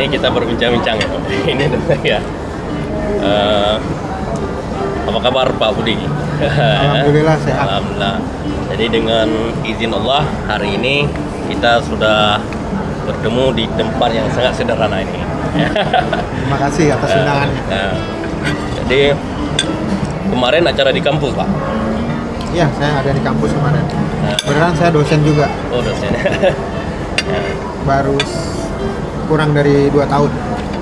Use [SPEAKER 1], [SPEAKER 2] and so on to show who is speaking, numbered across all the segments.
[SPEAKER 1] ini kita berbincang-bincang ya. Ini ya. Eh, Apa kabar Pak Budi?
[SPEAKER 2] Alhamdulillah sehat.
[SPEAKER 1] Alhamdulillah. Jadi dengan izin Allah hari ini kita sudah bertemu di tempat yang sangat sederhana ini.
[SPEAKER 2] Terima kasih atas undangannya.
[SPEAKER 1] Jadi kemarin acara di kampus Pak.
[SPEAKER 2] Iya, saya ada di kampus kemarin. Beneran saya dosen juga.
[SPEAKER 1] Oh dosen.
[SPEAKER 2] Baru kurang dari 2 tahun.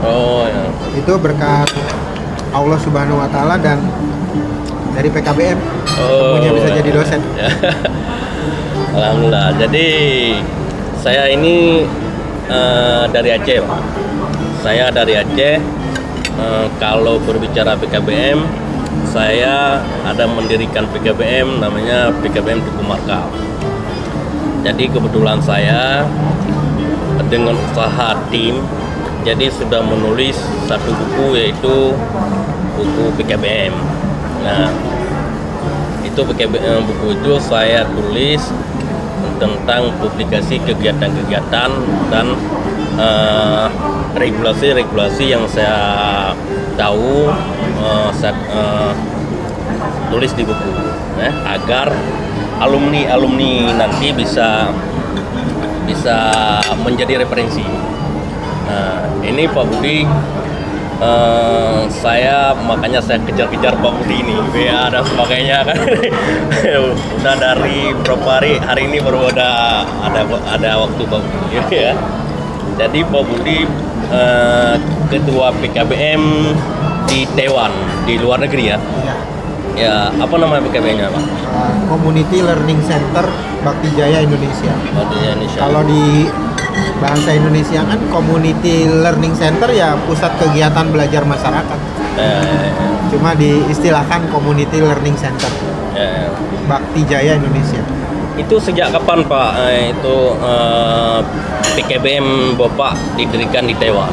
[SPEAKER 1] Oh ya.
[SPEAKER 2] Itu berkat Allah Subhanahu wa Ta'ala dan dari PKBM punya bisa jadi dosen.
[SPEAKER 1] Alhamdulillah. Jadi saya ini dari Aceh Pak. Saya dari Aceh. Kalau berbicara PKBM, saya ada mendirikan PKBM namanya PKBM Tugu Markah. Jadi kebetulan saya dengan usaha tim, jadi sudah menulis satu buku yaitu buku PKBM. Nah, itu PKBM buku itu saya tulis tentang publikasi kegiatan-kegiatan dan regulasi-regulasi yang saya tahu, saya tulis di buku, agar alumni nanti bisa menjadi referensi. Nah, ini Pak Budi, makanya saya kejar-kejar Pak Budi ini, WA dan sebagainya kan. Udah dari beberapa hari ini baru ada waktu Pak Budi ya. Jadi Pak Budi ketua PKBM di Taiwan, di luar negeri ya.
[SPEAKER 2] Iya.
[SPEAKER 1] Ya, apa nama PKBM-nya Pak?
[SPEAKER 2] Community Learning Center Bakti Jaya Indonesia.
[SPEAKER 1] Bakti Jaya Indonesia.
[SPEAKER 2] Kalau di bahasa Indonesia kan Community Learning Center ya pusat kegiatan belajar masyarakat. Cuma diistilahkan Community Learning Center Bakti Jaya Indonesia.
[SPEAKER 1] Itu sejak kapan Pak PKBM Bapak didirikan di Taiwan?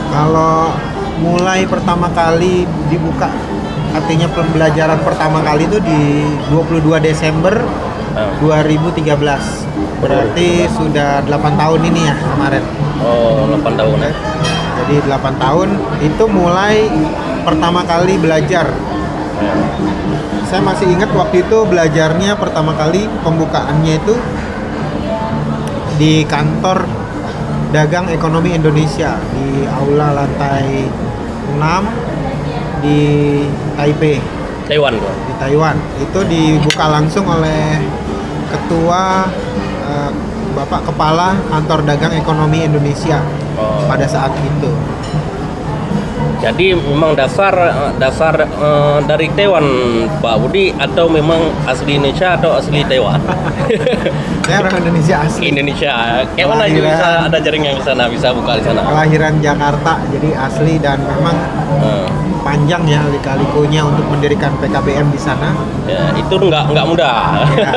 [SPEAKER 2] Kalau mulai pertama kali dibuka, artinya pembelajaran pertama kali itu di 22 Desember 2013. Berarti sudah 8 tahun ini ya kemarin.
[SPEAKER 1] Oh, 8 tahun ya.
[SPEAKER 2] Jadi 8 tahun itu mulai pertama kali belajar. Saya masih ingat waktu itu belajarnya pertama kali pembukaannya itu di kantor Dagang Ekonomi Indonesia di aula lantai 6 di Taipei,
[SPEAKER 1] Taiwan Pak.
[SPEAKER 2] di Taiwan. Itu dibuka langsung oleh ketua Bapak Kepala Kantor Dagang Ekonomi Indonesia pada saat itu.
[SPEAKER 1] Jadi memang dasar dari Taiwan Pak Budi, atau memang asli Indonesia atau asli Taiwan?
[SPEAKER 2] Saya orang Indonesia asli.
[SPEAKER 1] Indonesia. Kayak mana juga bisa ada jaringan di sana, bisa buka di sana?
[SPEAKER 2] Kelahiran Jakarta, jadi asli dan memang panjang ya lika-likunya untuk mendirikan PKBM di sana.
[SPEAKER 1] Ya, itu nggak mudah.
[SPEAKER 2] Ya.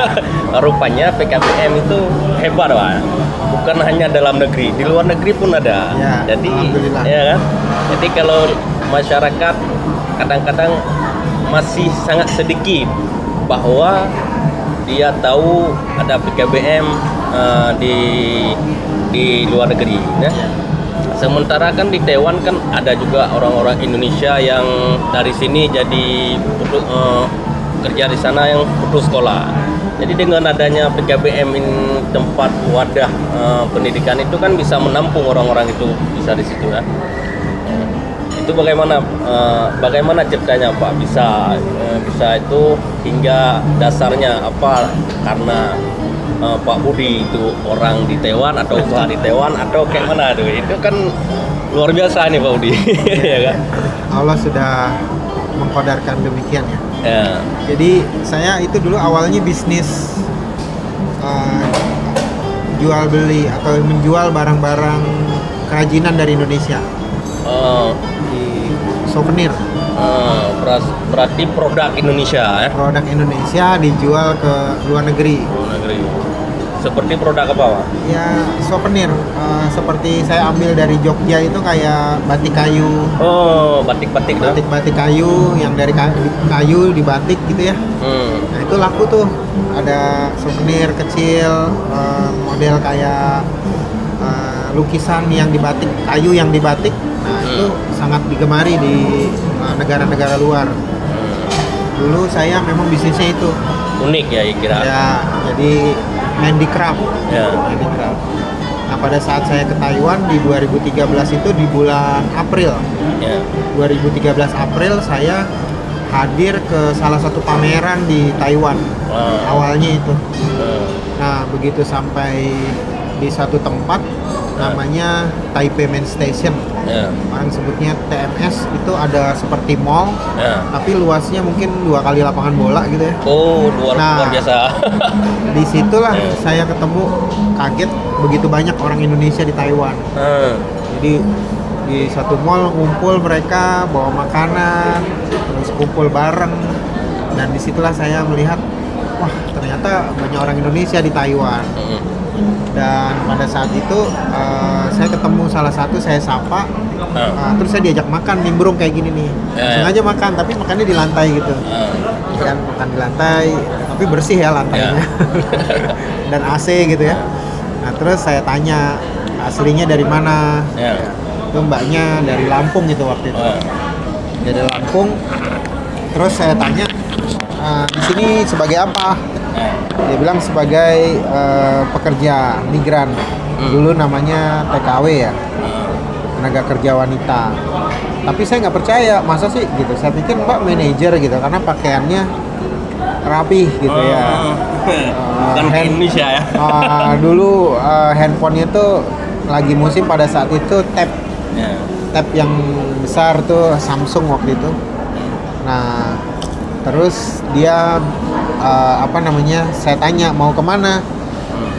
[SPEAKER 1] Rupanya PKBM itu hebat Pak. Bukan hanya dalam negeri, di luar negeri pun ada.
[SPEAKER 2] Ya,
[SPEAKER 1] Jadi,
[SPEAKER 2] alhamdulillah.
[SPEAKER 1] ya kan? Jadi kalau masyarakat kadang-kadang masih sangat sedikit bahwa dia tahu ada PKBM di luar negeri. Ya. Sementara kan di Taiwan kan ada juga orang-orang Indonesia yang dari sini jadi kerja di sana yang putus sekolah. Jadi dengan adanya PKBM tempat wadah pendidikan itu kan bisa menampung orang-orang itu bisa di situ ya. Itu bagaimana ceritanya Pak bisa itu hingga dasarnya apa, karena Pak Budi itu orang di Taiwan atau usaha di Taiwan atau kayak mana tuh? Itu kan luar biasa nih Pak Budi. Ya kan?
[SPEAKER 2] Allah sudah mengkodarkan demikian ya.
[SPEAKER 1] Ya.
[SPEAKER 2] Jadi saya itu dulu awalnya bisnis jual beli atau menjual barang-barang kerajinan dari Indonesia di souvenir.
[SPEAKER 1] Berarti produk Indonesia ya?
[SPEAKER 2] Produk Indonesia dijual ke luar negeri.
[SPEAKER 1] Luar negeri. Seperti produk apa Pak?
[SPEAKER 2] Ya souvenir, seperti saya ambil dari Jogja itu kayak batik kayu.
[SPEAKER 1] Oh, batik-batik tuh?
[SPEAKER 2] Batik-batik kayu yang dari kayu dibatik gitu ya. Nah itu laku tuh, ada souvenir kecil model kayak lukisan yang dibatik, kayu yang dibatik. Nah, itu sangat digemari di negara-negara luar. Dulu saya memang bisnisnya itu.
[SPEAKER 1] Unik ya kira.
[SPEAKER 2] Ya, jadi handicraft.
[SPEAKER 1] Ya.
[SPEAKER 2] Handicraft. Nah, pada saat saya ke Taiwan di 2013 itu di bulan April.
[SPEAKER 1] Ya.
[SPEAKER 2] 2013 April saya hadir ke salah satu pameran di Taiwan. Awalnya itu. Nah, begitu sampai di satu tempat namanya Taipei Main Station.
[SPEAKER 1] Ya.
[SPEAKER 2] Orang sebutnya TMS, itu ada seperti mall,
[SPEAKER 1] Ya.
[SPEAKER 2] tapi luasnya mungkin 2 kali lapangan bola gitu ya.
[SPEAKER 1] Oh, luar biasa.
[SPEAKER 2] Di situlah saya ketemu, kaget begitu banyak orang Indonesia di Taiwan. Jadi di satu mall ngumpul mereka bawa makanan, terus kumpul bareng, dan disitulah saya melihat, wah ternyata banyak orang Indonesia di Taiwan. Dan pada saat itu saya ketemu salah satu, saya sapa, terus saya diajak makan, nimbrung kayak gini nih. Sengaja makan, tapi makannya di lantai gitu. Dan makan di lantai, tapi bersih ya lantainya. Dan AC gitu ya. Nah terus saya tanya, aslinya dari mana? Itu mbaknya dari Lampung gitu waktu itu. Dari Lampung. Terus saya tanya, di sini sebagai apa? Dia bilang sebagai pekerja migran. Dulu namanya TKW ya, tenaga kerja wanita. Tapi saya nggak percaya, masa sih gitu. Saya pikir mbak manajer gitu, karena pakaiannya rapi gitu ya.
[SPEAKER 1] Bukan Indonesia ya.
[SPEAKER 2] Dulu handphonenya tuh lagi musim pada saat itu tab yang besar tuh Samsung waktu itu. Nah terus dia saya tanya mau kemana,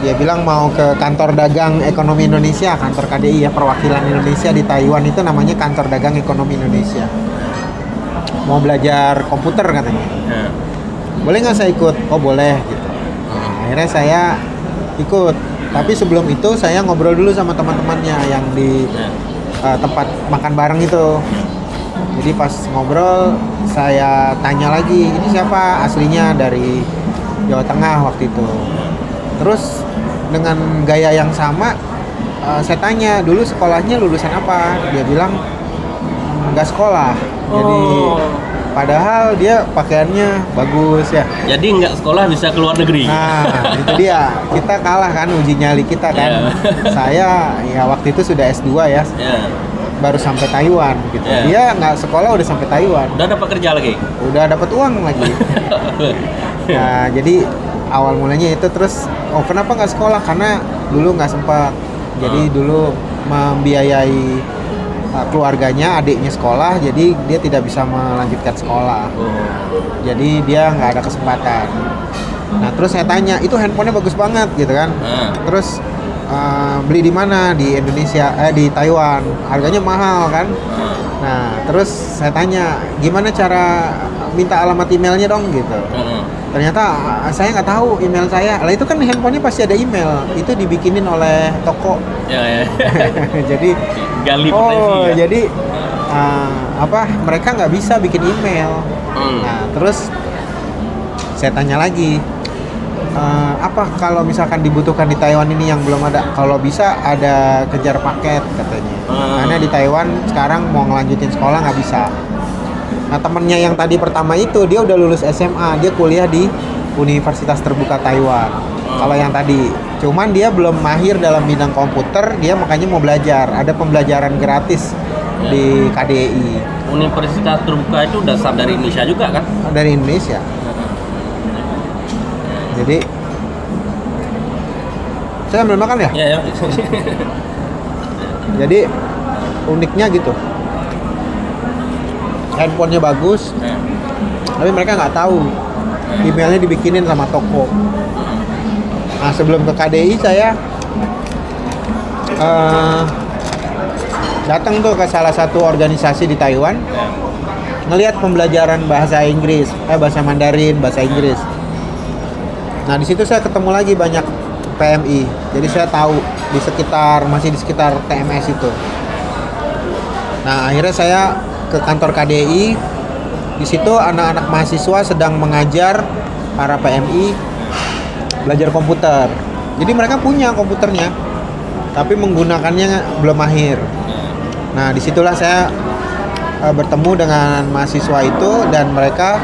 [SPEAKER 2] dia bilang mau ke kantor dagang ekonomi Indonesia, kantor KDI ya, perwakilan Indonesia di Taiwan itu namanya kantor dagang ekonomi Indonesia. Mau belajar komputer katanya. Boleh nggak saya ikut? Oh boleh gitu. Akhirnya saya ikut, tapi sebelum itu saya ngobrol dulu sama teman-temannya yang di tempat makan bareng itu. Jadi pas ngobrol saya tanya lagi, ini siapa? Aslinya dari Jawa Tengah waktu itu. Terus dengan gaya yang sama saya tanya, dulu sekolahnya lulusan apa? Dia bilang nggak sekolah. Jadi padahal dia pakaiannya bagus ya.
[SPEAKER 1] Jadi nggak sekolah bisa keluar negeri.
[SPEAKER 2] Nah itu dia, kita kalah kan, uji nyali kita kan. Saya ya waktu itu sudah S2 ya. Baru sampai Taiwan gitu. Dia nggak sekolah udah sampai Taiwan.
[SPEAKER 1] Udah dapat kerja lagi.
[SPEAKER 2] Udah dapat uang lagi. Nah jadi awal mulanya itu. Terus kenapa nggak sekolah? Karena dulu nggak sempat. Jadi dulu membiayai keluarganya, adiknya sekolah, jadi dia tidak bisa melanjutkan sekolah. Jadi dia nggak ada kesempatan. Nah terus saya tanya, itu handphonenya bagus banget gitu kan. Terus beli di mana? Di Indonesia, di Taiwan. Harganya mahal kan. Nah terus saya tanya, gimana cara minta alamat emailnya dong gitu. Ternyata saya nggak tahu email saya. Lah itu kan handphonenya pasti ada email. Itu dibikinin oleh toko. Jadi
[SPEAKER 1] gali potensi ya.
[SPEAKER 2] Jadi mereka nggak bisa bikin email. Nah terus saya tanya lagi, apa kalau misalkan dibutuhkan di Taiwan ini yang belum ada? Kalau bisa ada kejar paket katanya. Karena di Taiwan sekarang mau ngelanjutin sekolah nggak bisa. Nah temennya yang tadi pertama itu dia udah lulus SMA, dia kuliah di Universitas Terbuka Taiwan. Kalau yang tadi, cuman dia belum mahir dalam bidang komputer, dia makanya mau belajar. Ada pembelajaran gratis di KDI.
[SPEAKER 1] Universitas Terbuka itu dasar dari Indonesia juga kan?
[SPEAKER 2] Dari Indonesia. Jadi saya ambil makan ya?
[SPEAKER 1] Iya.
[SPEAKER 2] Jadi uniknya gitu. Handphonenya bagus, tapi mereka nggak tahu emailnya dibikinin sama toko. Nah sebelum ke KDI saya datang tuh ke salah satu organisasi di Taiwan, ngelihat pembelajaran bahasa Inggris, bahasa Mandarin, bahasa Inggris. Nah di situ saya ketemu lagi banyak PMI, jadi saya tahu masih di sekitar TMS itu. Nah akhirnya saya ke kantor KDI. Di situ anak-anak mahasiswa sedang mengajar para PMI belajar komputer. Jadi mereka punya komputernya. tapi menggunakannya belum mahir. Nah, disitulah saya bertemu dengan mahasiswa itu dan mereka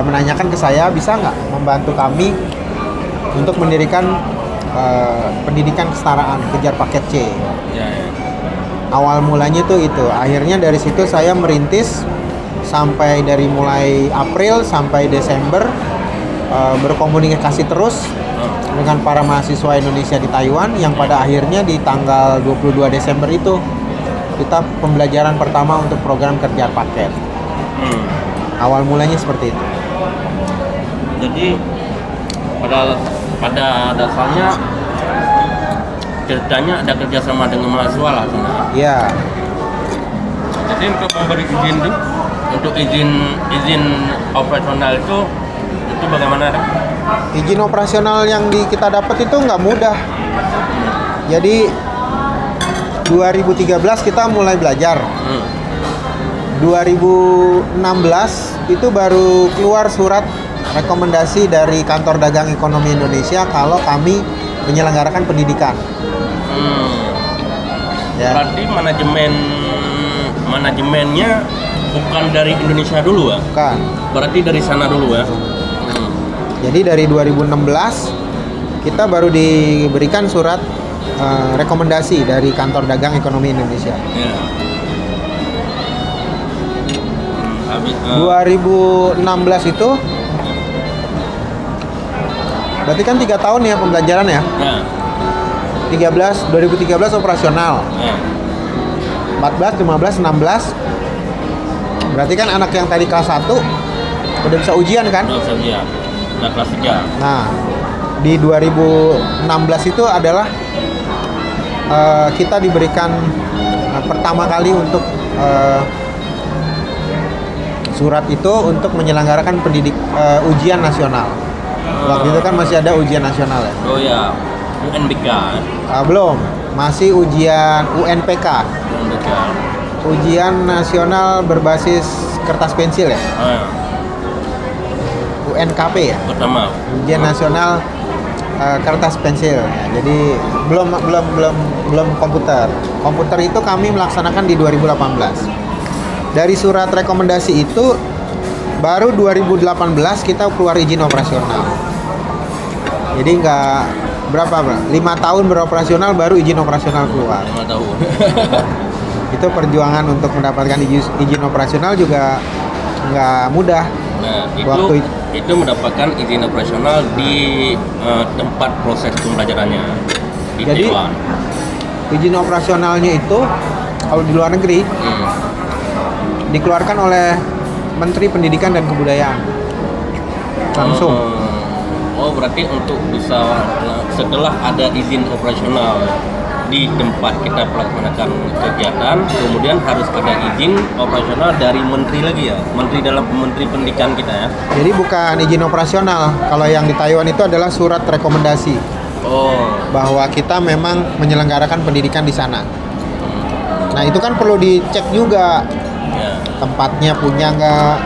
[SPEAKER 2] menanyakan ke saya bisa nggak membantu kami untuk mendirikan pendidikan kesetaraan kejar paket C.
[SPEAKER 1] Ya.
[SPEAKER 2] Awal mulanya tuh itu. Akhirnya dari situ saya merintis sampai dari mulai April sampai Desember berkomunikasi terus dengan para mahasiswa Indonesia di Taiwan yang pada akhirnya di tanggal 22 Desember itu kita pembelajaran pertama untuk program kerja paket. Awal mulanya seperti itu.
[SPEAKER 1] Jadi pada dasarnya ceritanya ada kerjasama dengan mahasiswa lah sebenarnya.
[SPEAKER 2] Iya.
[SPEAKER 1] Jadi untuk memberi izin itu, untuk izin operasional itu bagaimana?
[SPEAKER 2] Izin operasional yang kita dapat itu nggak mudah. Jadi 2013 kita mulai belajar. 2016 itu baru keluar surat rekomendasi dari Kantor Dagang Ekonomi Indonesia kalau kami menyelenggarakan pendidikan.
[SPEAKER 1] Ya. Berarti manajemennya bukan dari Indonesia dulu ya?
[SPEAKER 2] Bukan.
[SPEAKER 1] Berarti dari sana dulu ya?
[SPEAKER 2] Jadi dari 2016 kita baru diberikan surat rekomendasi dari Kantor Dagang Ekonomi Indonesia.
[SPEAKER 1] Ya.
[SPEAKER 2] 2016 itu berarti kan 3 tahun ya pembelajaran ya?
[SPEAKER 1] Ya.
[SPEAKER 2] 2013 operasional.
[SPEAKER 1] Ya.
[SPEAKER 2] 14, 15, 16. Berarti kan anak yang tadi kelas 1 udah bisa ujian kan?
[SPEAKER 1] Udah bisa ujian. Udah kelas 3.
[SPEAKER 2] Nah, di 2016 itu adalah kita diberikan pertama kali untuk surat itu untuk menyelenggarakan ujian nasional. Waktu itu kan masih ada ujian nasional ya?
[SPEAKER 1] Oh ya, UNBK.
[SPEAKER 2] Belum, masih ujian UNPK.
[SPEAKER 1] UNBK.
[SPEAKER 2] Ujian nasional berbasis kertas pensil ya? UNKP ya?
[SPEAKER 1] Pertama.
[SPEAKER 2] Ujian nasional kertas pensil. Ya, jadi belum komputer. Komputer itu kami melaksanakan di 2018. Dari surat rekomendasi itu baru 2018 kita keluar izin operasional. Jadi nggak berapa 5 tahun beroperasional baru izin operasional keluar.
[SPEAKER 1] 5 tahun.
[SPEAKER 2] Itu perjuangan untuk mendapatkan izin operasional juga nggak mudah.
[SPEAKER 1] Nah,
[SPEAKER 2] Waktu
[SPEAKER 1] itu mendapatkan izin operasional di tempat proses pembelajarannya di
[SPEAKER 2] Jadi,
[SPEAKER 1] Taiwan.
[SPEAKER 2] Izin operasionalnya itu kalau di luar negeri dikeluarkan oleh Menteri Pendidikan dan Kebudayaan langsung.
[SPEAKER 1] Oh, berarti untuk bisa setelah ada izin operasional di tempat kita melaksanakan kegiatan, kemudian harus ada izin operasional dari menteri lagi ya, menteri pendidikan kita ya.
[SPEAKER 2] Jadi bukan izin operasional. Kalau yang di Taiwan itu adalah surat rekomendasi.
[SPEAKER 1] Oh.
[SPEAKER 2] Bahwa kita memang menyelenggarakan pendidikan di sana. Nah itu kan perlu dicek juga.
[SPEAKER 1] Ya.
[SPEAKER 2] Tempatnya punya nggak,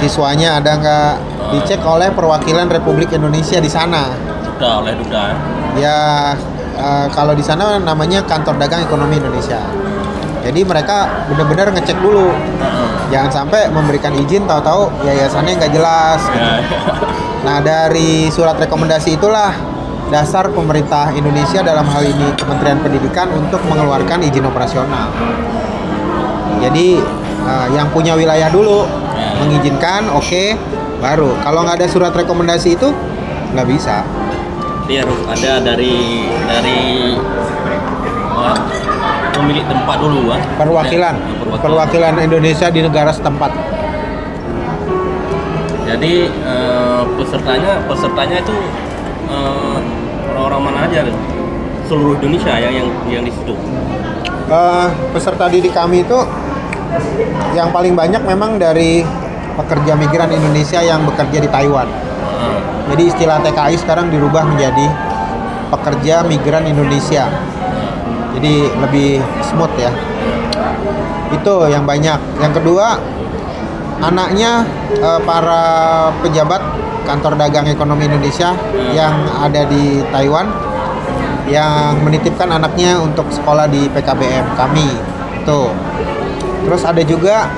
[SPEAKER 2] siswanya ada nggak, dicek oleh perwakilan Republik Indonesia di sana.
[SPEAKER 1] Sudah oleh duta.
[SPEAKER 2] Ya kalau di sana namanya Kantor Dagang Ekonomi Indonesia. Jadi mereka benar-benar ngecek dulu. Jangan sampai memberikan izin tahu-tahu yayasannya nggak jelas.
[SPEAKER 1] Ya.
[SPEAKER 2] Nah dari surat rekomendasi itulah dasar pemerintah Indonesia dalam hal ini Kementerian Pendidikan untuk mengeluarkan izin operasional. Jadi yang punya wilayah dulu mengizinkan, oke, baru. Kalau nggak ada surat rekomendasi itu nggak bisa.
[SPEAKER 1] Dia harus ada dari pemilik tempat dulu kan?
[SPEAKER 2] Perwakilan Indonesia di negara setempat.
[SPEAKER 1] Jadi pesertanya itu orang-orang mana aja? Seluruh Indonesia ya yang di situ.
[SPEAKER 2] Peserta didik kami itu yang paling banyak memang dari pekerja migran Indonesia yang bekerja di Taiwan. Jadi istilah TKI sekarang dirubah menjadi pekerja migran Indonesia. Jadi lebih smooth ya. Itu yang banyak. Yang kedua, anaknya para pejabat Kantor Dagang Ekonomi Indonesia yang ada di Taiwan yang menitipkan anaknya untuk sekolah di PKBM kami. Tuh. Terus ada juga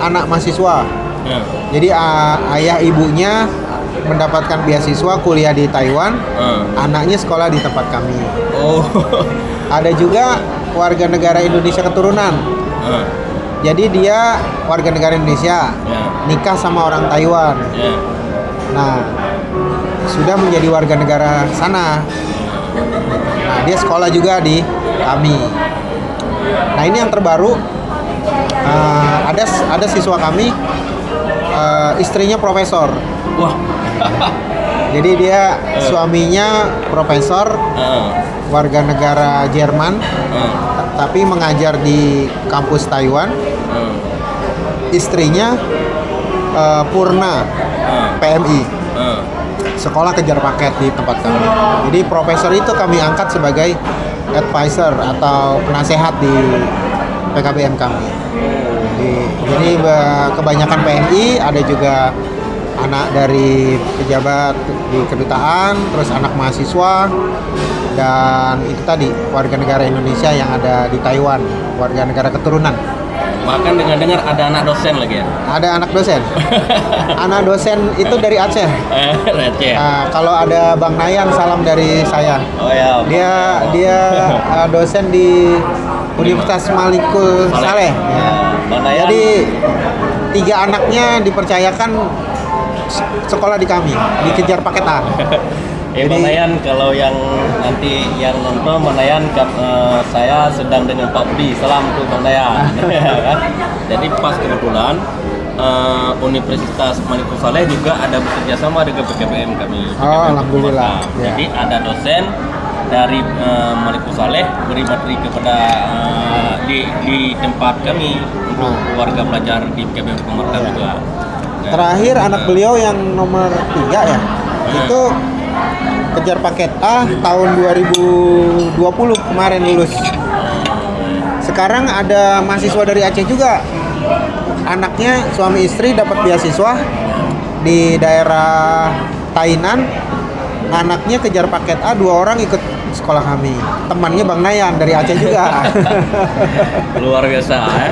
[SPEAKER 2] anak mahasiswa.
[SPEAKER 1] Ya.
[SPEAKER 2] Jadi ayah ibunya mendapatkan beasiswa kuliah di Taiwan, anaknya sekolah di tempat kami.
[SPEAKER 1] Oh.
[SPEAKER 2] Ada juga warga negara Indonesia keturunan. Jadi dia warga negara Indonesia, nikah sama orang Taiwan. Nah, sudah menjadi warga negara sana. Nah, dia sekolah juga di kami. Nah, ini yang terbaru. Ada siswa kami, istrinya profesor.
[SPEAKER 1] Wah.
[SPEAKER 2] Jadi dia suaminya profesor, warga negara Jerman, tapi mengajar di kampus Taiwan. Istrinya Purna, PMI, sekolah kejar paket di tempat kami. Jadi profesor itu kami angkat sebagai advisor atau penasehat di PKBM kami. Jadi kebanyakan PMI, ada juga anak dari pejabat di kedutaan, terus anak mahasiswa, dan itu tadi warga negara Indonesia yang ada di Taiwan, warga negara keturunan.
[SPEAKER 1] Bahkan dengar-dengar ada anak dosen lagi ya?
[SPEAKER 2] Ada anak dosen. Anak dosen itu dari Aceh.
[SPEAKER 1] Aceh.
[SPEAKER 2] Kalau ada Bang Nayan, salam dari saya.
[SPEAKER 1] Oh ya.
[SPEAKER 2] Dia dosen di Universitas Malikul Saleh. Ya.
[SPEAKER 1] Bang Nayan.
[SPEAKER 2] Jadi 3 anaknya dipercayakan sekolah di kami, dikejar paket A.
[SPEAKER 1] Bang Nayan, kalau yang nanti yang nonton Bang Nayan, saya sedang dengan Pak Budi. Salam untuk Bang Nayan. Jadi pas kebetulan Universitas Malikul Saleh juga ada bekerja sama dengan PKBM kami.
[SPEAKER 2] Alhamdulillah.
[SPEAKER 1] Jadi ada dosen dari Malikul Saleh beri materi kepada di tempat kami untuk warga pelajar di PKBM Pemerintah juga.
[SPEAKER 2] Terakhir anak beliau yang nomor 3 ya, itu kejar paket A tahun 2020 kemarin lulus. Sekarang ada mahasiswa dari Aceh juga. Anaknya suami istri dapat beasiswa di daerah Tainan. Anaknya kejar paket A, 2 orang ikut sekolah kami. Temannya Bang Nayan dari Aceh juga.
[SPEAKER 1] Luar biasa ya.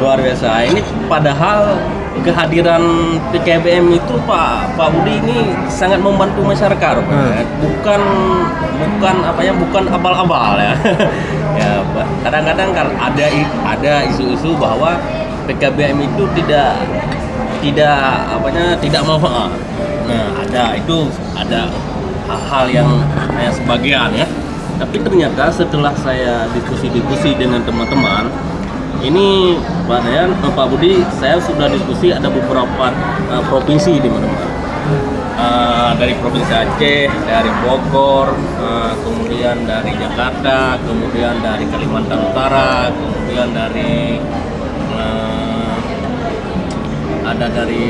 [SPEAKER 1] Luar biasa. Ini padahal kehadiran PKBM itu Pak Budi ini sangat membantu masyarakat, bukan abal-abal ya. Ya, kadang-kadang kan ada isu-isu bahwa PKBM itu tidak manfaat. Nah, ada hal-hal yang sebagian ya. Tapi ternyata setelah saya diskusi dengan teman-teman, ini Pak Nayan, Pak Budi, saya sudah diskusi ada beberapa provinsi di mana-mana. Dari Provinsi Aceh, dari Bogor, kemudian dari Jakarta, kemudian dari Kalimantan Utara, kemudian dari ada dari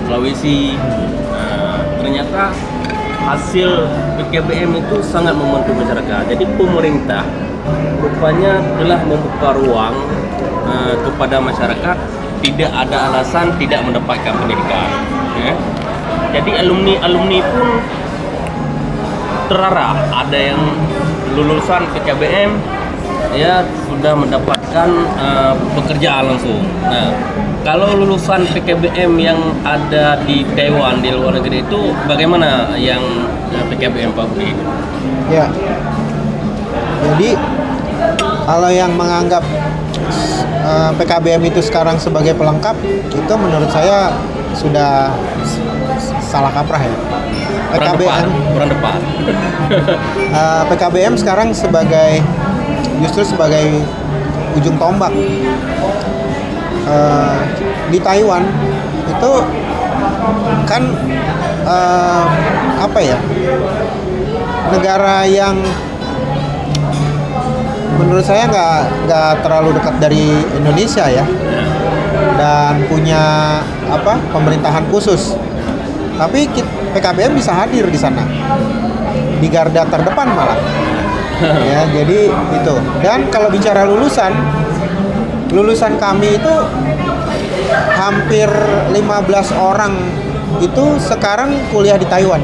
[SPEAKER 1] Sulawesi. Ternyata hasil PKBM itu sangat membantu masyarakat. Jadi pemerintah rupanya telah membuka ruang kepada masyarakat, tidak ada alasan tidak mendapatkan pendidikan. Ya. Jadi alumni pun terarah, ada yang lulusan PKBM ya sudah mendapatkan pekerjaan langsung. Nah, kalau lulusan PKBM yang ada di Taiwan, di luar negeri itu bagaimana yang PKBM Pak Budi?
[SPEAKER 2] Ya. Jadi kalau yang menganggap PKBM itu sekarang sebagai pelengkap, itu menurut saya sudah salah kaprah ya.
[SPEAKER 1] Kurang depan.
[SPEAKER 2] PKBM sekarang justru sebagai ujung tombak. Di Taiwan itu kan negara yang menurut saya nggak terlalu dekat dari Indonesia ya, dan punya pemerintahan khusus. Tapi PKBM bisa hadir di sana, di garda terdepan malah. Ya, jadi itu. Dan kalau bicara lulusan kami itu hampir 15 orang itu sekarang kuliah di Taiwan.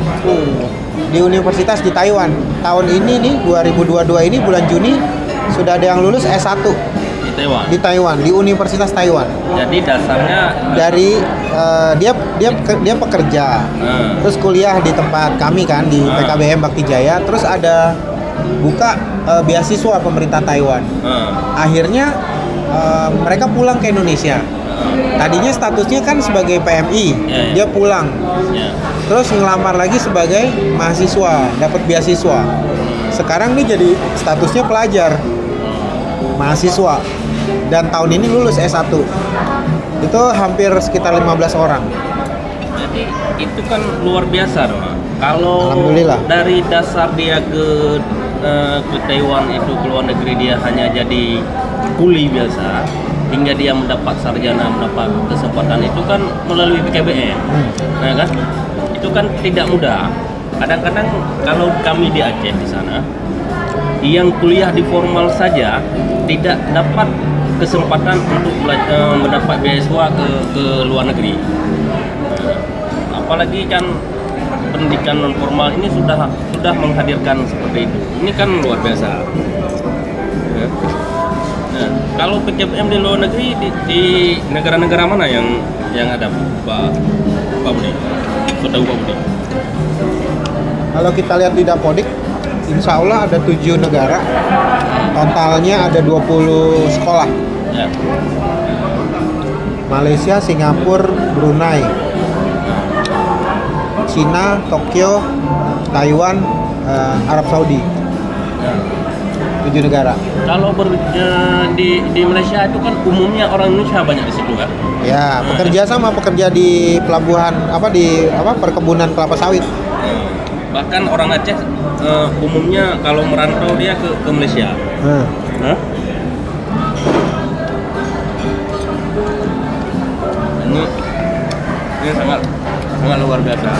[SPEAKER 2] di universitas di Taiwan. Tahun ini nih 2022 ini bulan Juni sudah ada yang lulus S1
[SPEAKER 1] Di Taiwan.
[SPEAKER 2] di Taiwan, di Universitas Taiwan.
[SPEAKER 1] Jadi dasarnya
[SPEAKER 2] Dari dia pekerja. Terus kuliah di tempat kami kan di PKBM Bakti Jaya. Terus ada buka beasiswa pemerintah Taiwan. Akhirnya mereka pulang ke Indonesia. Tadinya statusnya kan sebagai PMI, dia pulang. Terus ngelamar lagi sebagai mahasiswa, dapat beasiswa. Sekarang dia jadi statusnya pelajar, mahasiswa. Dan tahun ini lulus S1. Itu hampir sekitar 15 orang.
[SPEAKER 1] Jadi itu kan luar biasa dong. Kalau
[SPEAKER 2] Alhamdulillah.
[SPEAKER 1] dari dasar dia ke Taiwan itu ke luar negeri dia hanya jadi kuli biasa hingga dia mendapat sarjana, mendapat kesempatan itu kan melalui PKBM. Nah kan itu kan tidak mudah. Kadang-kadang kalau kami di Aceh di sana yang kuliah di formal saja tidak dapat kesempatan untuk mendapat beasiswa ke luar negeri. Apalagi kan pendidikan non formal ini sudah menghadirkan seperti itu. Ini kan luar biasa. Ya. Nah, kalau PKBM di luar negeri di negara-negara mana yang ada Pak Budi? Saudara Pak Budi.
[SPEAKER 2] Kalau kita lihat di Dapodik, insya Allah ada 7 negara. Totalnya ada 20 sekolah.
[SPEAKER 1] Ya.
[SPEAKER 2] Malaysia, Singapura, Brunei, Cina, Tokyo, Taiwan, Arab Saudi. 7 negara.
[SPEAKER 1] Kalau di Malaysia itu kan umumnya orang Indonesia banyak di situ kan?
[SPEAKER 2] Ya, pekerja di pelabuhan perkebunan kelapa sawit.
[SPEAKER 1] Bahkan orang Aceh umumnya kalau merantau dia ke Malaysia. Hah? Ini sangat luar biasa.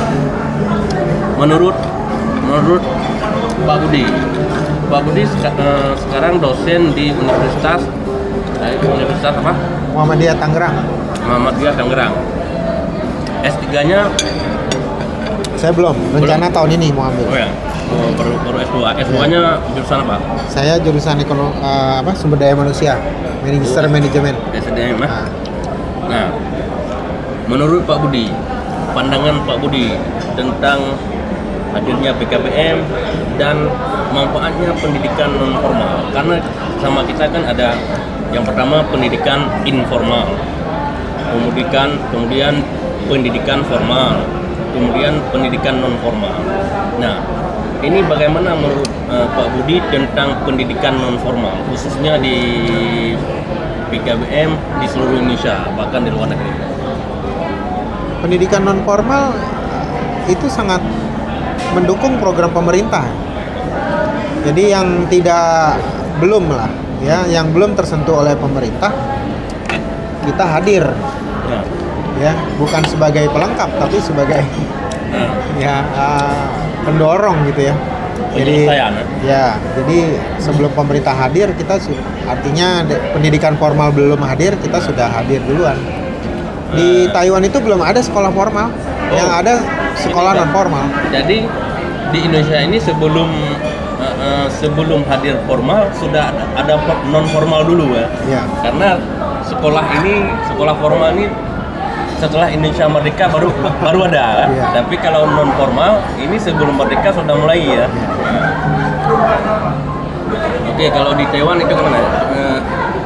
[SPEAKER 1] Menurut Pak Budi sekarang dosen di Universitas apa?
[SPEAKER 2] Muhammadiyah Tangerang.
[SPEAKER 1] S3-nya
[SPEAKER 2] Saya belum. Rencana tahun ini mau ambil.
[SPEAKER 1] oh ya. Baru S2. S2-nya jurusan apa?
[SPEAKER 2] Saya jurusan sumber daya manusia, manajemen.
[SPEAKER 1] SDM. Nah, menurut Pak Budi, pandangan Pak Budi tentang hadirnya PKBM dan manfaatnya pendidikan non formal, karena sama kita kan ada yang pertama pendidikan informal, kemudian pendidikan formal, kemudian pendidikan non formal. Nah, ini bagaimana menurut Pak Budi tentang pendidikan non formal, khususnya di PKBM di seluruh Indonesia bahkan di luar negeri?
[SPEAKER 2] Pendidikan non formal itu sangat mendukung program pemerintah. Jadi yang belum tersentuh oleh pemerintah, kita hadir. Ya, bukan sebagai pelengkap tapi sebagai pendorong gitu ya. Jadi sebelum pemerintah hadir artinya pendidikan formal belum hadir, kita sudah hadir duluan. Di Taiwan itu belum ada sekolah formal, yang ada sekolah non formal. Jadi
[SPEAKER 1] di Indonesia ini sebelum hadir formal sudah ada non formal dulu ya. Karena sekolah formal ini setelah Indonesia merdeka baru ada kan? Tapi kalau non formal ini sebelum merdeka sudah mulai ya. Oke, kalau di Taiwan itu gimana?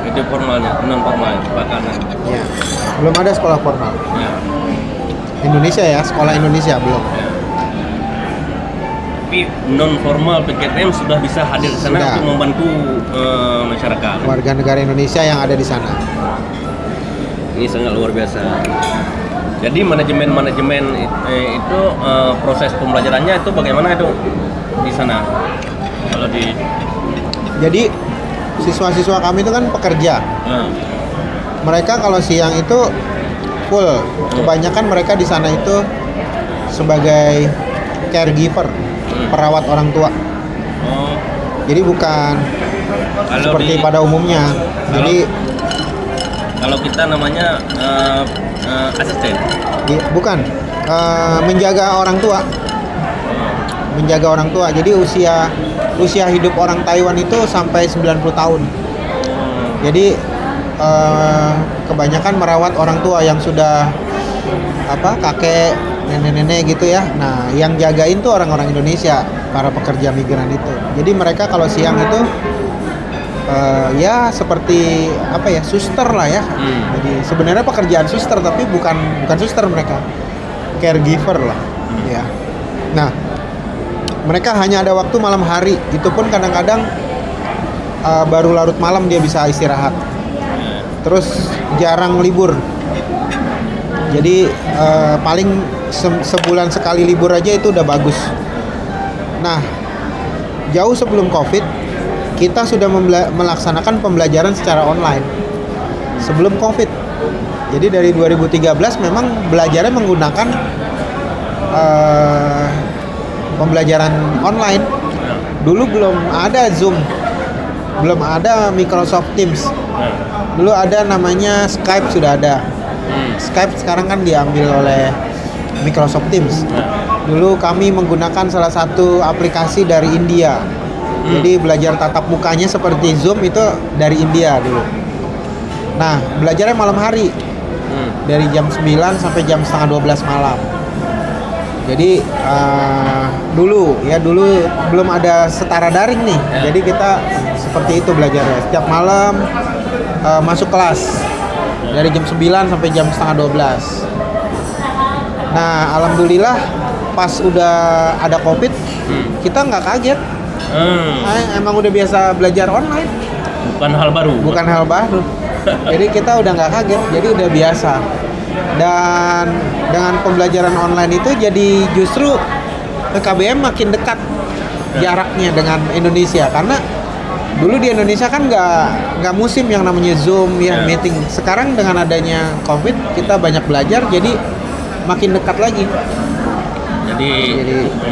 [SPEAKER 1] Itu formalnya, non formal bahkan.
[SPEAKER 2] Ya. Belum ada sekolah formal. Ya. Indonesia ya, sekolah Indonesia belum.
[SPEAKER 1] Ya. Tapi non formal PKBM sudah bisa hadir di sana untuk membantu masyarakat.
[SPEAKER 2] Warga negara Indonesia yang ada di sana.
[SPEAKER 1] Ini sangat luar biasa. Jadi manajemen itu proses pembelajarannya itu bagaimana itu di sana? Kalau
[SPEAKER 2] Jadi siswa-siswa kami itu kan pekerja. Mereka kalau siang itu full. Kebanyakan mereka di sana itu sebagai caregiver, perawat orang tua. Jadi bukan seperti pada umumnya.
[SPEAKER 1] Kalau kita namanya asisten.
[SPEAKER 2] Bukan menjaga orang tua. menjaga orang tua. Jadi usia hidup orang Taiwan itu sampai 90 tahun. Jadi kebanyakan merawat orang tua yang sudah kakek, nenek-nenek gitu ya. Nah, yang jagain tuh orang-orang Indonesia, para pekerja migran itu. Jadi mereka kalau siang itu ya seperti suster lah ya. Jadi sebenarnya pekerjaan suster tapi bukan suster, mereka caregiver lah ya. Nah, mereka hanya ada waktu malam hari, itu pun kadang-kadang baru larut malam dia bisa istirahat. Terus jarang libur. Jadi paling sebulan sekali libur aja itu udah bagus. Nah, jauh sebelum COVID kita sudah melaksanakan pembelajaran secara online sebelum COVID. Jadi dari 2013 memang belajarnya menggunakan pembelajaran online. Dulu belum ada Zoom, belum ada Microsoft Teams. Dulu ada namanya Skype, sudah ada. Skype sekarang kan diambil oleh Microsoft Teams. Dulu kami menggunakan salah satu aplikasi dari India. Jadi belajar tatap mukanya seperti Zoom itu dari India dulu. Nah, belajarnya malam hari. Dari jam 9 sampai jam setengah 12 malam. Jadi dulu belum ada setara daring nih. Jadi kita seperti itu belajarnya. Setiap malam masuk kelas dari jam 9 sampai jam setengah 12. Nah, alhamdulillah pas udah ada COVID, kita nggak kaget. Emang udah biasa belajar online.
[SPEAKER 1] Bukan hal baru. Jadi kita udah nggak kaget, jadi udah biasa. Dan dengan pembelajaran online itu jadi justru PKBM makin dekat jaraknya dengan Indonesia, karena dulu di Indonesia kan nggak musim yang namanya Zoom ya, meeting. Sekarang dengan adanya COVID kita banyak belajar, jadi makin dekat lagi. Jadi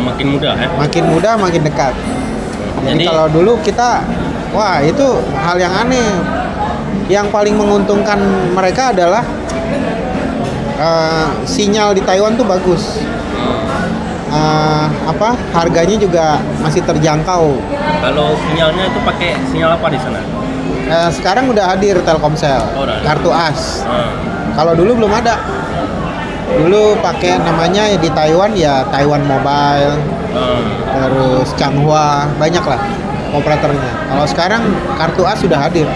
[SPEAKER 1] makin mudah ya.
[SPEAKER 2] Makin mudah, makin dekat. Jadi kalau dulu kita, wah itu hal yang aneh. Yang paling menguntungkan mereka adalah sinyal di Taiwan tuh bagus. Harganya juga masih terjangkau.
[SPEAKER 1] Kalau sinyalnya itu pakai sinyal apa di sana?
[SPEAKER 2] Sekarang udah hadir Telkomsel, kartu AS. Kalau dulu belum ada. Dulu pakai namanya di Taiwan ya Taiwan Mobile, terus Changhua, banyak lah operatornya. Kalau sekarang kartu AS sudah hadir.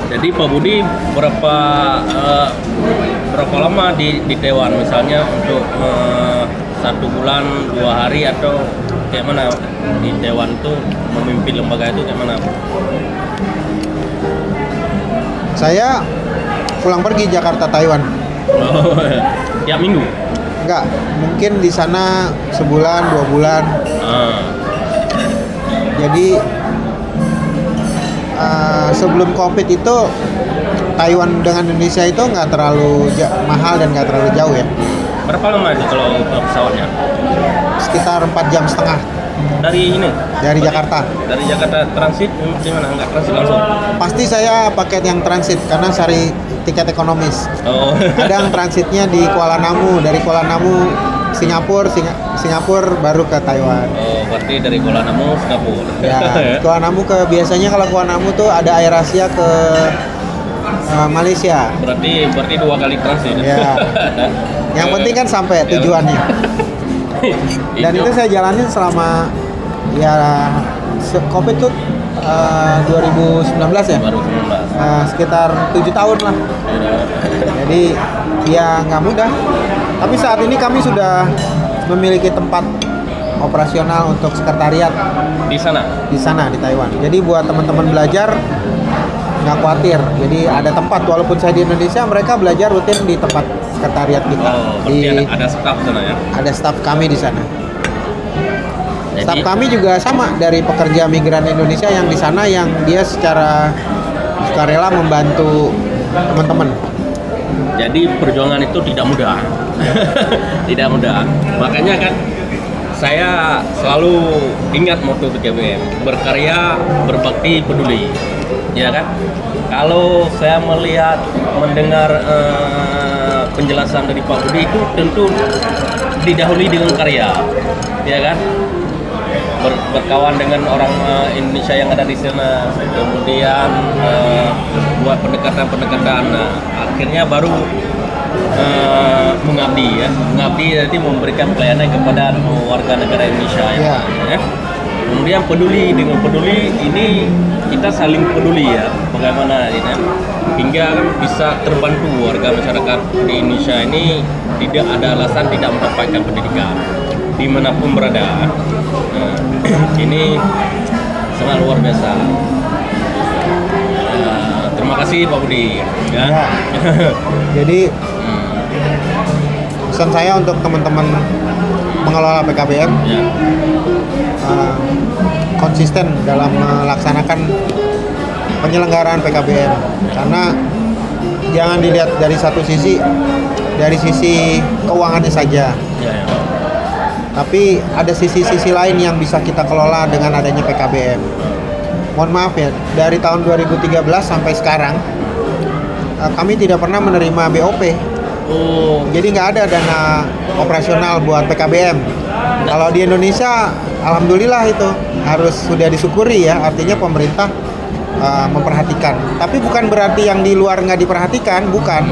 [SPEAKER 1] Jadi Pak Budi berapa lama di Taiwan, misalnya untuk 1 bulan, 2 hari atau kayak mana di Taiwan itu memimpin lembaga itu kayak mana?
[SPEAKER 2] Saya pulang pergi Jakarta Taiwan.
[SPEAKER 1] Tiap minggu?
[SPEAKER 2] Enggak, mungkin di sana sebulan, 2 bulan. Jadi sebelum COVID itu Taiwan dengan Indonesia itu nggak terlalu mahal dan nggak terlalu jauh ya.
[SPEAKER 1] Berapa lama itu kalau pesawatnya?
[SPEAKER 2] Sekitar 4 jam setengah.
[SPEAKER 1] Dari ini?
[SPEAKER 2] Dari Jakarta.
[SPEAKER 1] Dari Jakarta transit gimana? Nggak transit langsung?
[SPEAKER 2] Pasti saya paket yang transit karena cari tiket ekonomis. Ada yang transitnya di Kuala Namu, dari Kuala Namu Singapura baru ke Taiwan.
[SPEAKER 1] Berarti dari Kuala Namu Singapura.
[SPEAKER 2] Ya, Kuala Namu biasanya kalau Kuala Namu tuh ada Air Asia ke Malaysia.
[SPEAKER 1] Berarti 2 kali transit.
[SPEAKER 2] Ya. Yang penting kan sampai tujuannya. Dan itu saya jalanin selama COVID tuh 2019 ya.
[SPEAKER 1] Baru 19.
[SPEAKER 2] Sekitar 7 tahun lah. Jadi ya nggak mudah. Tapi saat ini kami sudah memiliki tempat operasional untuk sekretariat
[SPEAKER 1] di sana
[SPEAKER 2] di Taiwan. Jadi buat teman-teman belajar nggak khawatir. Jadi ada tempat, walaupun saya di Indonesia, mereka belajar rutin di tempat sekretariat kita.
[SPEAKER 1] Ada staf sana ya?
[SPEAKER 2] Ada staf kami di sana.
[SPEAKER 1] Jadi,
[SPEAKER 2] staf kami juga sama dari pekerja migran Indonesia yang di sana, yang dia secara sukarela membantu teman-teman.
[SPEAKER 1] Jadi perjuangan itu tidak mudah. Tidak mudah. Makanya kan saya selalu ingat moto PKBM, berkarya, berbakti, peduli. Ya kan? Kalau saya mendengar penjelasan dari Pak Budi itu tentu didahului dengan karya, ya kan? Berkawan dengan orang Indonesia yang ada di sana, kemudian buat pendekatan-pendekatan. Nah, akhirnya baru mengabdi ya, jadi memberikan pelayanan kepada warga negara Indonesia ya. Kemudian peduli, dengan peduli ini kita saling peduli ya, bagaimana ini hingga kan bisa terbantu warga masyarakat di Indonesia ini tidak ada alasan tidak mendapatkan pendidikan dimanapun berada. Nah, ini sangat luar biasa. Terima kasih Pak Budi ya.
[SPEAKER 2] Jadi pesan saya untuk teman-teman mengelola PKBM ya. Konsisten dalam melaksanakan penyelenggaraan PKBM, karena jangan dilihat dari satu sisi, dari sisi keuangannya saja ya. Tapi ada sisi-sisi lain yang bisa kita kelola dengan adanya PKBM. Mohon maaf ya, dari tahun 2013 sampai sekarang kami tidak pernah menerima BOP. Jadi nggak ada dana operasional buat PKBM. Kalau di Indonesia, alhamdulillah itu harus sudah disyukuri ya. Artinya pemerintah memperhatikan. Tapi bukan berarti yang di luar nggak diperhatikan, bukan.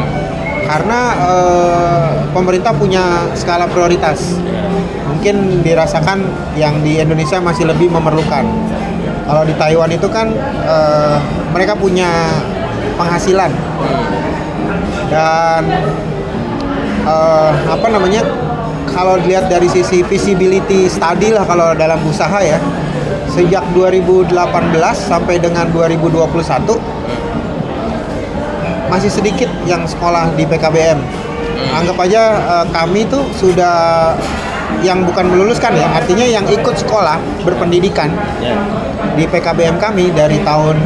[SPEAKER 2] Karena pemerintah punya skala prioritas. Mungkin dirasakan yang di Indonesia masih lebih memerlukan. Kalau di Taiwan itu kan mereka punya penghasilan dan kalau dilihat dari sisi visibility study lah kalau dalam usaha ya, sejak 2018 sampai dengan 2021 masih sedikit yang sekolah di PKBM. Anggap aja kami tuh sudah yang bukan meluluskan ya, artinya yang ikut sekolah berpendidikan di PKBM kami dari tahun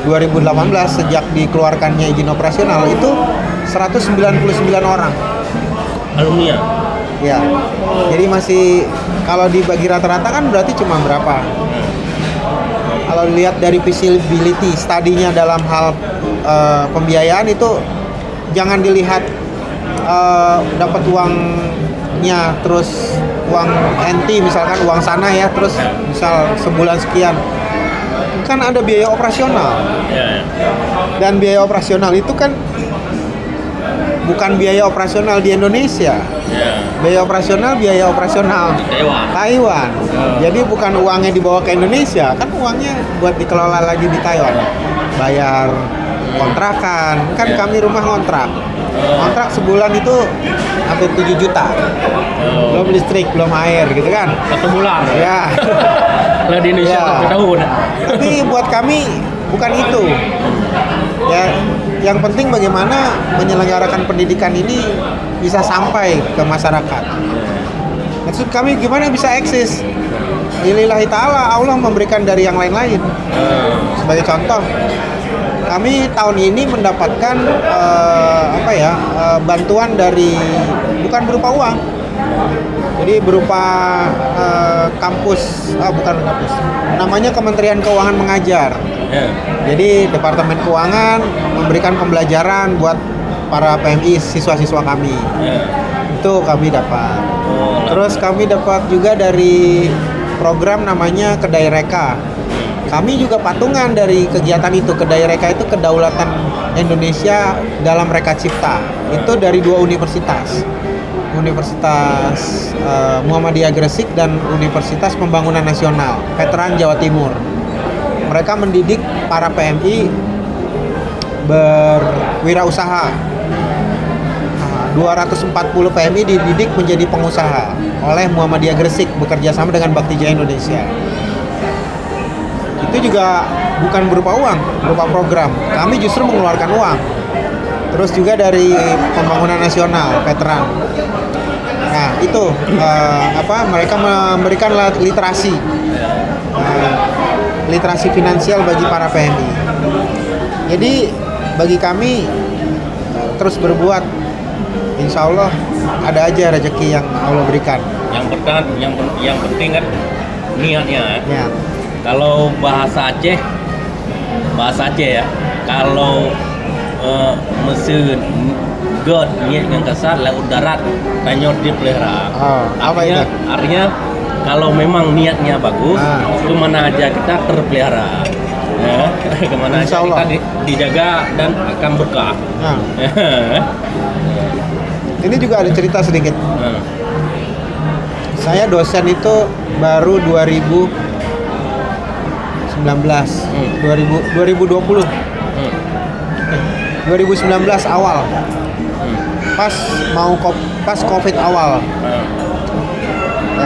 [SPEAKER 2] 2018 sejak dikeluarkannya izin operasional itu 199 orang
[SPEAKER 1] alumni
[SPEAKER 2] ya. Jadi masih kalau dibagi rata-rata kan berarti cuma berapa? Kalau lihat dari visibility studinya dalam hal pembiayaan itu jangan dilihat dapat uangnya terus uang NT misalkan uang sana ya terus misal sebulan sekian, kan ada biaya operasional dan biaya operasional itu kan bukan biaya operasional di Indonesia. Biaya operasional Taiwan. Jadi bukan uangnya dibawa ke Indonesia, kan uangnya buat dikelola lagi di Taiwan. Bayar kontrakan, kan kami rumah kontrak sebulan itu hampir 7 juta. Belum listrik, belum air gitu kan.
[SPEAKER 1] 1 bulan.
[SPEAKER 2] Ya.
[SPEAKER 1] Kalau di Indonesia 1 tahun.
[SPEAKER 2] Tapi buat kami bukan itu. Ya, yang penting bagaimana menyelenggarakan pendidikan ini bisa sampai ke masyarakat. Maksud kami gimana bisa eksis? Lillahi ta'ala, Allah memberikan dari yang lain-lain. Sebagai contoh, kami tahun ini mendapatkan bantuan dari bukan berupa uang, jadi berupa bukan kampus, namanya Kementerian Keuangan Mengajar. Jadi Departemen Keuangan memberikan pembelajaran buat para PMI siswa-siswa kami. Itu kami dapat. Terus kami dapat juga dari program namanya Kedai Reka. Kami juga patungan dari kegiatan itu. Kedai Reka itu kedaulatan Indonesia dalam Reka Cipta. Itu dari 2 universitas. Universitas Muhammadiyah Gresik dan Universitas Pembangunan Nasional Veteran Jawa Timur. Mereka mendidik para PMI berwirausaha. 240 PMI dididik menjadi pengusaha oleh Muhammadiyah Gresik bekerja sama dengan Bakti Jaya Indonesia. Itu juga bukan berupa uang, berupa program. Kami justru mengeluarkan uang. Terus juga dari Pembangunan Nasional Veteran. Nah, itu mereka memberikan literasi. Literasi finansial bagi para PMI. Jadi bagi kami terus berbuat, insya Allah ada aja rezeki yang Allah berikan.
[SPEAKER 1] Yang penting kan niatnya.
[SPEAKER 2] Ya.
[SPEAKER 1] Kalau bahasa Aceh ya. Kalau mesin God niat ngangkasa laut darat tanyot dipelihara.
[SPEAKER 2] Apa itu?
[SPEAKER 1] Artinya kalau memang niatnya bagus, kemana aja kita terpelihara. Ya, kemana aja kita dijaga dan akan berkah.
[SPEAKER 2] Ini juga ada cerita sedikit. Saya dosen itu baru 2019, 2020, 2019 awal, pas COVID awal.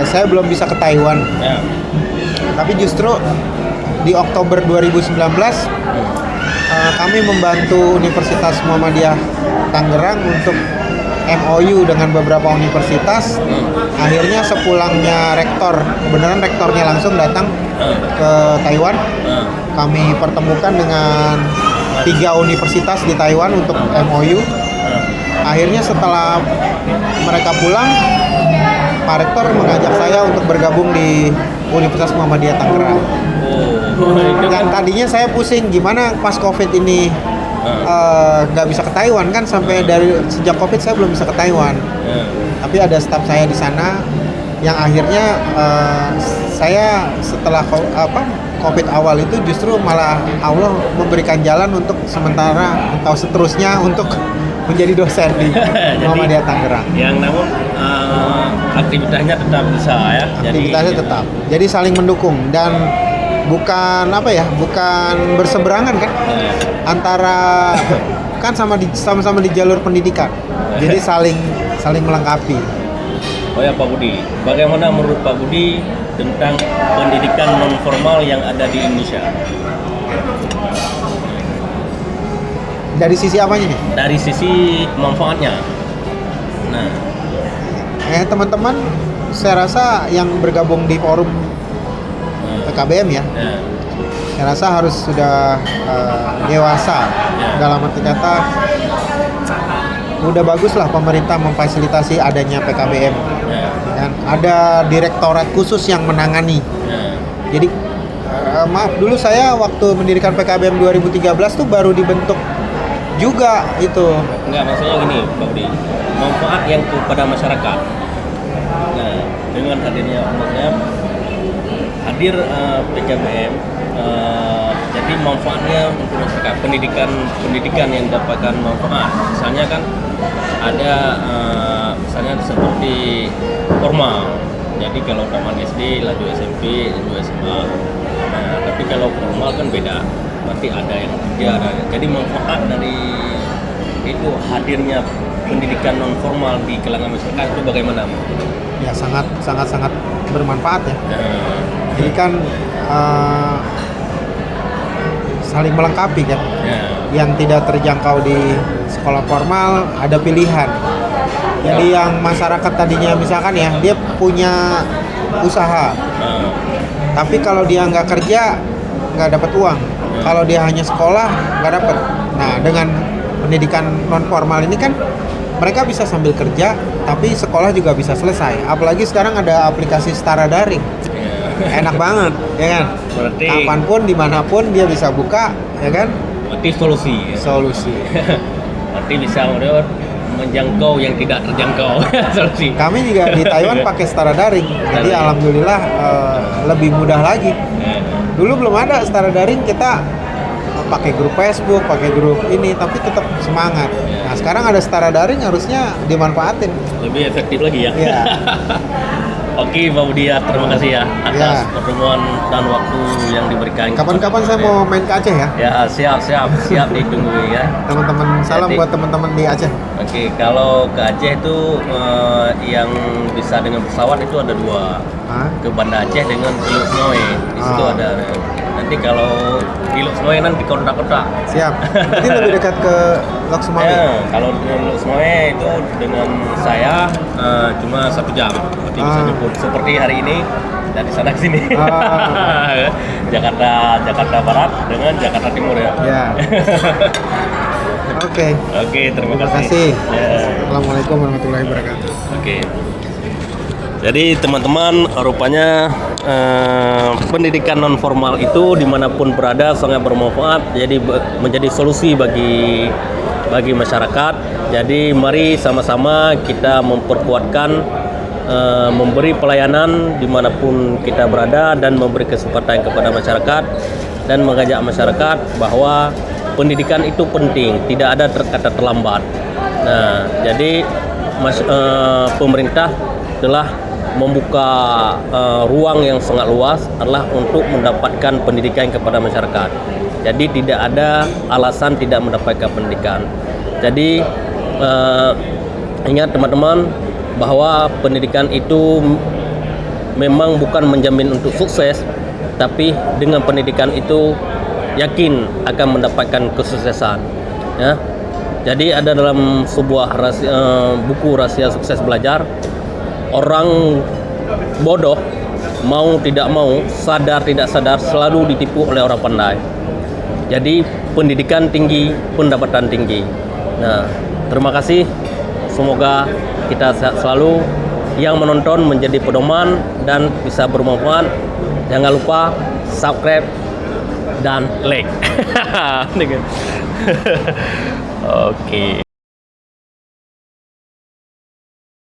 [SPEAKER 2] Saya belum bisa ke Taiwan, tapi justru di Oktober 2019 kami membantu Universitas Muhammadiyah Tangerang untuk MOU dengan beberapa universitas. Akhirnya sepulangnya rektor, kebenaran rektornya langsung datang ke Taiwan. Kami pertemukan dengan 3 universitas di Taiwan untuk MOU. Akhirnya setelah mereka pulang, Pak Rektor mengajak saya untuk bergabung di Universitas Muhammadiyah Tangerang. Yang tadinya saya pusing gimana pas COVID ini nggak bisa ke Taiwan kan, sampai dari sejak COVID saya belum bisa ke Taiwan. Tapi ada staf saya di sana yang akhirnya saya setelah COVID awal itu justru malah Allah memberikan jalan untuk sementara atau seterusnya untuk menjadi dosen di Muhammadiyah Tangerang.
[SPEAKER 1] Yang namun aktivitasnya tetap bisa ya.
[SPEAKER 2] Aktivitasnya tetap. Jadi saling mendukung dan bukan berseberangan kan, antara kan sama-sama di jalur pendidikan. Jadi saling melengkapi.
[SPEAKER 1] Oh ya Pak Budi, bagaimana menurut Pak Budi tentang pendidikan non formal yang ada di Indonesia?
[SPEAKER 2] Dari sisi apanya nih?
[SPEAKER 1] Dari sisi manfaatnya. Nah,
[SPEAKER 2] teman-teman, saya rasa yang bergabung di forum PKBM ya, saya rasa harus sudah dewasa. Dalam arti kata, udah bagus lah pemerintah memfasilitasi adanya PKBM. Dan ada direktorat khusus yang menangani. Jadi maaf dulu, saya waktu mendirikan PKBM 2013 tuh baru dibentuk juga itu.
[SPEAKER 1] Enggak, maksudnya gini Pak Budi, manfaat yang kepada masyarakat. Nah, dengan hadirnya maksudnya hadir PKBM, jadi manfaatnya untuk masyarakat, pendidikan yang dapatkan manfaat. Misalnya kan ada misalnya seperti formal. Jadi kalau taman SD, lanjut SMP, lanjut SMA. Nah, tapi kalau formal kan beda. Berarti ada yang kerja, jadi manfaat dari itu hadirnya pendidikan non formal di kalangan masyarakat itu bagaimana?
[SPEAKER 2] Ya sangat bermanfaat ya. Jadi kan saling melengkapi kan. Yang tidak terjangkau di sekolah formal ada pilihan. Jadi yang masyarakat tadinya misalkan ya, dia punya usaha, tapi kalau dia nggak kerja nggak dapat uang. Kalau dia hanya sekolah nggak dapat. Nah, dengan pendidikan non formal ini kan mereka bisa sambil kerja, tapi sekolah juga bisa selesai. Apalagi sekarang ada aplikasi setara daring, enak banget, ya kan?
[SPEAKER 1] Berarti
[SPEAKER 2] kapanpun, dimanapun dia bisa buka, ya kan?
[SPEAKER 1] Berarti solusi. Berarti bisa menjangkau yang tidak terjangkau. Solusi.
[SPEAKER 2] Kami juga di Taiwan pakai setara daring, jadi alhamdulillah lebih mudah lagi. Dulu belum ada setara daring, kita pakai grup Facebook, pakai grup ini, tapi tetap semangat. Nah, sekarang ada setara daring, harusnya dimanfaatin.
[SPEAKER 1] Lebih efektif lagi ya.
[SPEAKER 2] Iya.
[SPEAKER 1] Oke, Pak Budi, terima kasih ya atas pertemuan dan waktu yang diberikan.
[SPEAKER 2] Kapan-kapan saya mau main ke Aceh ya.
[SPEAKER 1] Ya, siap ditunggu ya.
[SPEAKER 2] Teman-teman, salam buat teman-teman di Aceh.
[SPEAKER 1] Oke, kalau ke Aceh itu yang bisa dengan pesawat itu ada 2. Ke Banda Aceh dengan Tiluk Snoe. Di situ ada. Nanti kalau Tiluk Snoe nanti kota-kota.
[SPEAKER 2] Siap. Ini lebih dekat ke Lok Sumawe.
[SPEAKER 1] Kalau Tiluk Snoe itu dengan saya cuma 1 jam. Berarti bisa jemput seperti hari ini dari sana ke sini. Jakarta Barat dengan Jakarta Timur ya.
[SPEAKER 2] Oke,
[SPEAKER 1] terima kasih.
[SPEAKER 2] Assalamualaikum warahmatullahi wabarakatuh.
[SPEAKER 1] Oke. Jadi teman-teman, rupanya pendidikan non formal itu dimanapun berada sangat bermanfaat. Jadi menjadi solusi bagi bagi masyarakat. Jadi mari sama-sama kita memperkuatkan, memberi pelayanan dimanapun kita berada dan memberi kesempatan kepada masyarakat dan mengajak masyarakat bahwa pendidikan itu penting, tidak ada kata terlambat. Nah, jadi pemerintah telah membuka ruang yang sangat luas adalah untuk mendapatkan pendidikan kepada masyarakat. Jadi tidak ada alasan tidak mendapatkan pendidikan. Jadi ingat teman-teman bahwa pendidikan itu memang bukan menjamin untuk sukses, tapi dengan pendidikan itu yakin akan mendapatkan kesuksesan. Ya. Jadi ada dalam sebuah buku Rahasia Sukses Belajar, orang bodoh mau tidak mau, sadar tidak sadar selalu ditipu oleh orang pandai. Jadi pendidikan tinggi, pendapatan tinggi. Nah, terima kasih. Semoga kita sehat selalu. Yang menonton menjadi pedoman dan bisa bermanfaat. Jangan lupa subscribe dan like. Oke.